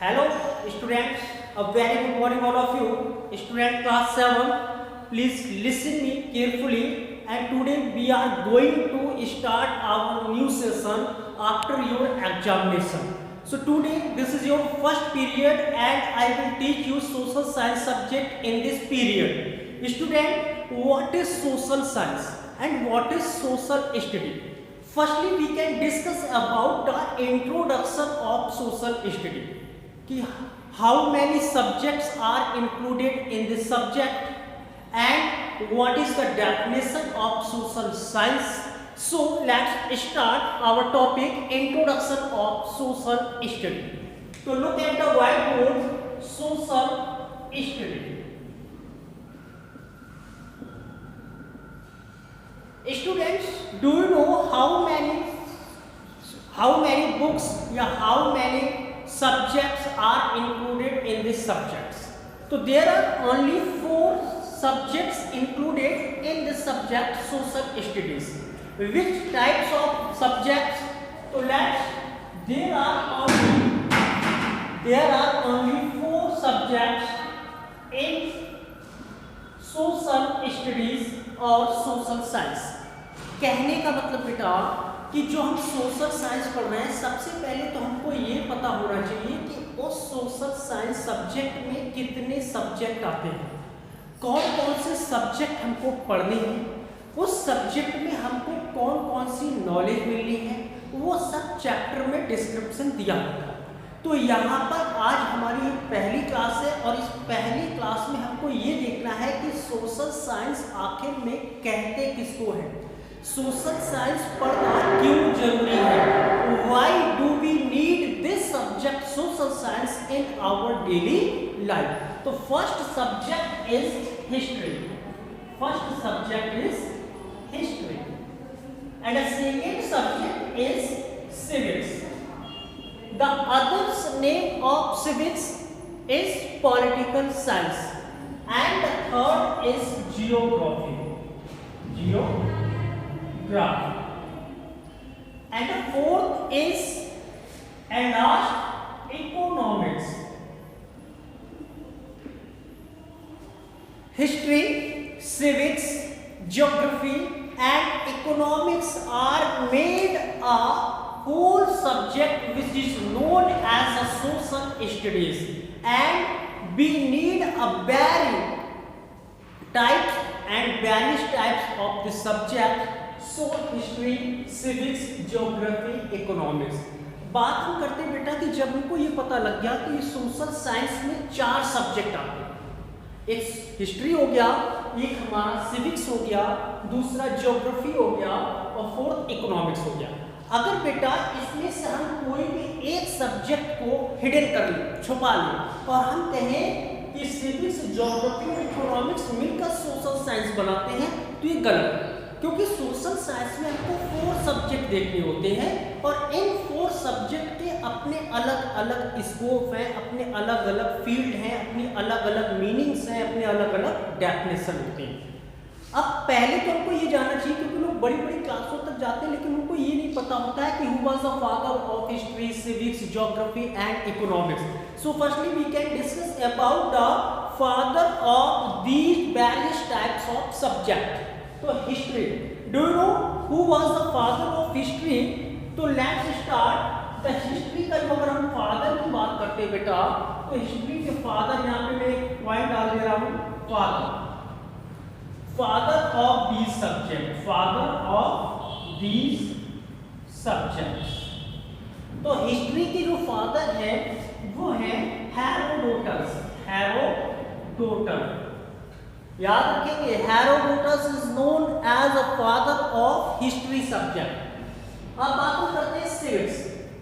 Hello students, a very good morning all of you. Student class 7, please listen me carefully, and today we are going to start our new session after your examination. So today this is your first period and I will teach you social science subject in this period. Student, what is social science and what is social study? Firstly, we can discuss about the introduction of social study. कि how many subjects are included in this subject and what is the definition of social science. So let's start our topic, introduction of social study. So look at the whiteboard, social study. Students, do you know how many books या how many subjects are included in this subjects? So there are only 4 subjects included in this subject, social studies. Which types of subjects? So there are only 4 subjects in social studies और social science. कहने का मतलब बेटा कि जो हम social science पढ़ रहे हैं, सबसे पहले तो हमको ये पता होना चाहिए कि उस सोशल साइंस सब्जेक्ट में कितने सब्जेक्ट आते हैं, कौन कौन से सब्जेक्ट हमको पढ़ने हैं, उस सब्जेक्ट में हमको कौन कौन सी नॉलेज मिलनी है, वो सब चैप्टर में डिस्क्रिप्शन दिया होता है. तो यहाँ पर आज हमारी पहली क्लास है और इस पहली क्लास में हमको ये देखना है कि सोशल साइंस आखिर में कहते किसको है, सोशल साइंस पढ़ना क्यों जरूरी है, why do we need this subject social science in our daily life. तो first subject is history, first subject is history and the second subject is civics. The other name of civics is political science and the third is geography, and the fourth is and last economics. History, civics, geography and economics are made a whole subject which is known as a social studies, and we need a various types of the subject. So history, civics, geography, economics. बात हम करते हैं बेटा कि जब हमको ये पता लग गया कि सोशल साइंस में 4 सब्जेक्ट आते हैं, एक हिस्ट्री हो गया, एक हमारा सिविक्स हो गया, दूसरा ज्योग्राफी हो गया और फोर्थ इकोनॉमिक्स हो गया. अगर बेटा इसमें से हम कोई भी एक सब्जेक्ट को हिडन कर लें, छुपा लें और हम कहें कि सिविक्स, ज्योग्राफी और इकोनॉमिक्स मिलकर सोशल साइंस बनाते हैं, तो ये गलत है. क्योंकि सोशल साइंस में हमको 4 सब्जेक्ट देखने होते हैं और इन 4 सब्जेक्ट के अपने अलग अलग स्कोप हैं, अपने अलग अलग फील्ड हैं, अपनी अलग अलग मीनिंग्स हैं, अपने अलग अलग डेफिनेशन होते हैं. अब पहले तो हमको ये जानना चाहिए, क्योंकि लोग बड़ी बड़ी क्लासों तक जाते हैं लेकिन उनको ये नहीं पता होता है कि who was the father of history, civics, geography and economics. So firstly we can discuss about the father of these various types of subject. तो history, do you know who was the father of history? तो let's start the history का. जो अगर हम father की बात करते हैं बेटा, तो हिस्ट्री के फादर, यहाँ पे मैं एक पॉइंट डाल दे रहा हूँ, father of these subjects, father of these subjects. तो हिस्ट्री के जो फादर है वो है हेरोडोटस. याद रखेंगे, Herodotus is known as a father of history subject. अब बात करते हैं सिविक्स,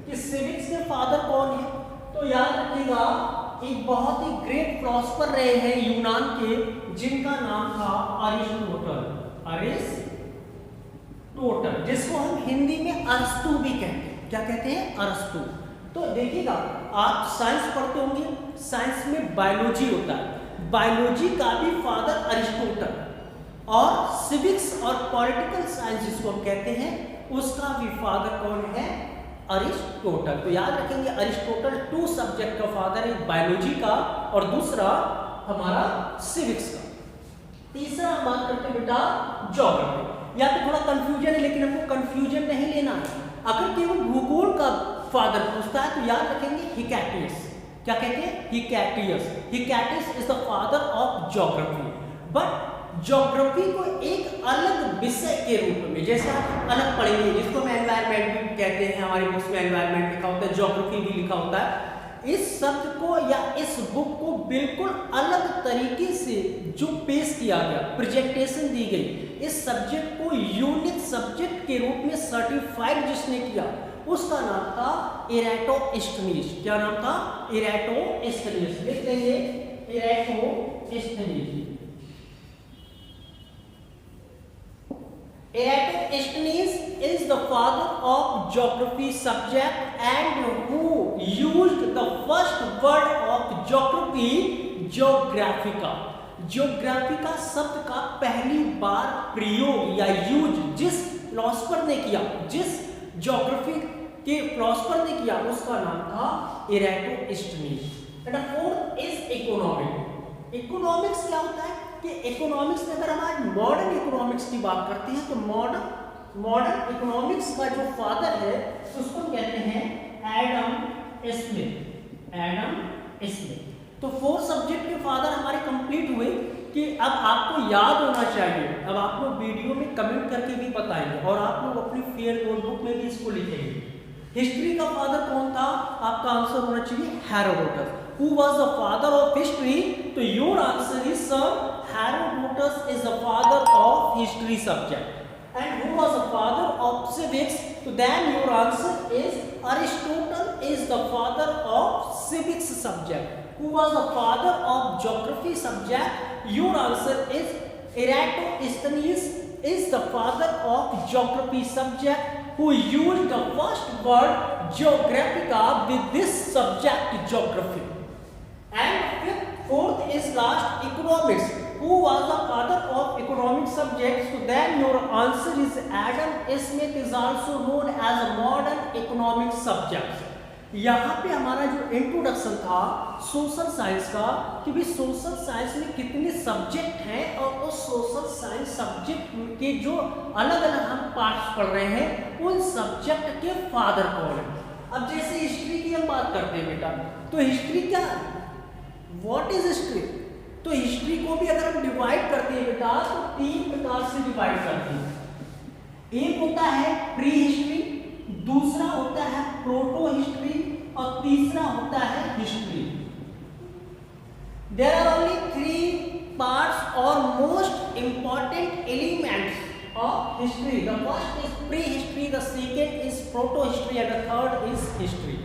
कि सिविक्स के फादर कौन है? तो याद रखिएगा, एक बहुत ही ग्रेट फिलोसोफर रहे हैं यूनान के, जिनका नाम था अरिस्टोटल, जिसको हम हिंदी में अरस्तु भी कहते हैं. क्या कहते हैं? अरस्तु. तो देखिएगा, आप साइंस पढ़ते होंगे, साइंस में बायोलॉजी होता है, बायोलॉजी का भी फादर अरिस्टोटल, और सिविक्स और पॉलिटिकल साइंस जिसको हम कहते हैं उसका भी फादर कौन है? अरिस्टोटल। तो याद रखेंगे अरिस्टोटल 2 सब्जेक्ट का फादर, एक बायोलॉजी का और दूसरा हमारा सिविक्स का। तीसरा हम बात करते हैं बेटा ज्योग्राफी। यहाँ पे थोड़ा कंफ्यूजन है, लेकिन हमको कंफ्यूजन नहीं लेना है। अगर केवल भूगोल का फादर पूछता है तो याद रखेंगे हिकैटियस। क्या कहते हैं? Hecataeus. Hecataeus is the father of geography. But geography को एक अलग विषय के रूप में, जैसे आप अलग पढ़ेंगे, जिसको हम एनवायरमेंट भी कहते हैं, हमारी बुक्स में एनवायरमेंट लिखा होता है, ज्योग्राफी भी लिखा होता है। इस शब्द को या इस बुक को बिल्कुल अलग तरीके से जो पेश किया गया, प्रेजेंटेशन दी गई, इस सब्जेक्ट को यूनिक सब्जेक्ट के रूप में सर्टिफाइड जिसने किया, उसका नाम था इराटोस्थेनीज। क्या नाम था? इराटोस्थेनीज। लिख देंगे इराटोस्थेनीज। Eratosthenes is the father of geography subject and who used the first word of geography, geographica. Geographica शब्द का पहली बार प्रयोग या यूज जिस फिलोसफर ने किया, जिस ज्योग्राफी के फिलोसफर ने किया, उसका नाम था Eratosthenes. And fourth is economic. Economics क्या होता है कि इकोनॉमिक्स में अगर हम आज मॉडर्न इकोनॉमिक्स की बात करते हैं तो मॉडर्न इकोनॉमिक्स का जो फादर है उसको कहते हैं एडम स्मिथ। Adam Smith. तो 4 सब्जेक्ट के फादर हमारे कंप्लीट हुए कि अब आपको याद होना चाहिए। अब आप लोग वीडियो में कमेंट करके भी बताएंगे और आप लोग अपनी फेयर नोटबुक में भी इसको लिखेंगे। हिस्ट्री का फादर कौन था? आपका आंसर होना चाहिए Herodotus. Who was the father of history? तो your answer is sir, Herodotus is the father of history subject. And who was the father of civics? So then your answer is Aristotle is the father of civics subject. Who was the father of geography subject? Your answer is Eratosthenes is the father of geography subject, who used the first word geographica with this subject geography. And fourth is last economics. Who was the father of economic subjects? So then your answer is Adam Smith is also known as a modern economic subject. यहाँ पे हमारा जो introduction था social science का कि भी social science में कितने सब्जेक्ट हैं और उस सोशल साइंस सब्जेक्ट के जो अलग अलग हम पार्ट्स पढ़ रहे हैं उन सब्जेक्ट के फादर कौन है। अब जैसे हिस्ट्री की हम बात करते हैं बेटा, तो हिस्ट्री क्या है? What is history? तो हिस्ट्री को भी अगर हम डिवाइड करते हैं बेटा तो 3 प्रकार से डिवाइड करते हैं। एक होता है प्री हिस्ट्री, दूसरा होता है प्रोटो हिस्ट्री और तीसरा होता है history. There are only 3 parts और most important elements of history. The first is prehistory, the second is protohistory and the third is history.